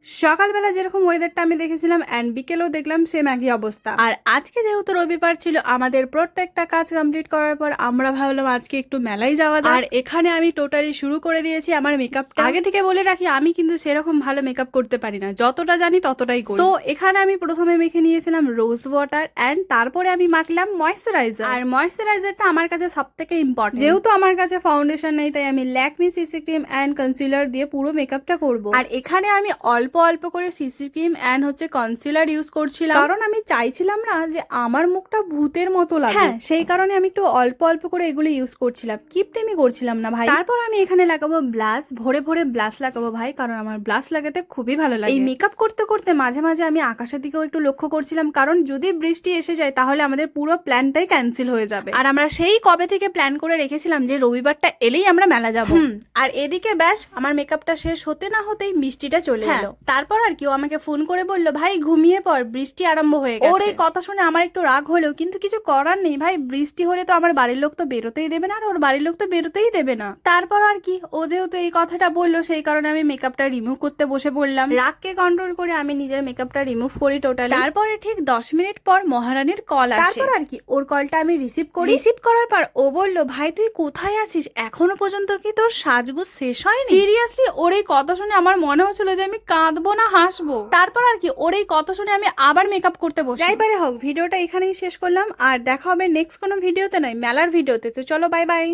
সকালবেলা যেরকম ওয়েদারটা আমি দেখেছিলাম এন্ড বিকেলেও দেখলাম সেম একই অবস্থা। আর আজকে যেহেতু রবিবার ছিল, আমাদের প্রত্যেকটা কাজ কমপ্লিট করার পর আমরা ভাবলাম আজকে একটু মেলায় যাওয়া যায়। আর এখানে আমি টোটালি শুরু করে দিয়েছি আমার মেকআপটা। আগে থেকে বলে রাখি, আমি কিন্তু সেরকম ভালো মেকআপ করতে পারি না, যতটা জানি ততটাই করি। তো এখানে আমি প্রথমে মেখে নিয়েছিলাম রোজ ওয়াটার এন্ড তারপরে আমি মাখলাম ময়েশ্চারাইজার। আর ময়েশ্চারাইজারটা আমার কাছে সব থেকে ইম্পর্টেন্ট। যেহেতু আমার কাছে ফাউন্ডেশন নেই, তাই আমি Lakme CC cream and concealer দিয়ে পুরো মেকআপটা করব। আর এখানে আমি অল্প অল্প করে সিসি ক্রিম এন্ড হচ্ছে কনসিলার ইউজ করছিলাম, কারণ আমি চাইছিলাম না যে আমার মুখটা ভূতের মতো লাগে। হ্যাঁ, সেই কারণে আমি একটু অল্প অল্প করে এগুলো ইউজ করছিলাম, কিপটেমি করছিলাম না ভাই। তারপর আমি এখানে লাগাবো ব্লাশ, ভরে ভরে ব্লাশ লাগাবো ভাই, কারণ আমার ব্লাশ লাগাতে খুবই ভালো লাগে। এই মেকআপ করতে করতে মাঝে মাঝে আমি আকাশের দিকেও একটু লক্ষ্য করছিলাম, কারণ যদি বৃষ্টি এসে যায় তাহলে আমাদের পুরো প্ল্যানটাই ক্যান্সেল হয়ে যাবে। আর আমরা সেই কবে থেকে প্ল্যান করে রেখেছিলাম যে রবিবারটা এলেই আমরা মেলা যাবো। আর এদিকে ব্যাস আমার মেকআপটা শেষ হতে না হতেই বৃষ্টিটা চলে এলো। তারপর আর কেউ আমাকে ফোন করে বললো, ভাই ঘুমিয়ে পড়, বৃষ্টি আরম্ভ হয়ে গেছে। ওর এই কথা শুনে আমার একটু রাগ হলেও কিন্তু কিছু করার নেই ভাই, বৃষ্টি হলে তো আমার বাড়ির লোক তো বেরোতেই দেবে না, আর ওর বাড়ির লোক তো বেরোতেই দেবে না। তারপর আর কি, ও যেহেতু এই কথাটা বললো সেই কারণে আমি মেকআপটা রিমুভ করতে বসে পড়লাম। রাগকে কন্ট্রোল করে আমি নিজের মেকআপটা রিমুভ করি টোটালি। তারপরে ঠিক 10 মিনিট পর মহারানীর কল আসে। তারপর আর কি ওর কলটা আমি রিসিভ করি। রিসিভ করার পর ও বললো, ভাই তুই কোথায় আছিস, এখনো পর্যন্ত কি তোর সাজগোজ শেষ হয়নি? সিরিয়াসলি ওর এই কথা শুনে আমার মনে হচ্ছিল যে আমি কাঁদবো না হাসবো। তারপর আর কি ওর এই কথা শুনে আমি আবার মেকআপ করতে বসি। যাই পারে হোক, ভিডিওটা এখানেই শেষ করলাম, আর দেখা হবে নেক্সট কোনো ভিডিওতে, নয় মেলার ভিডিওতে। তো চলো, বাই বাই।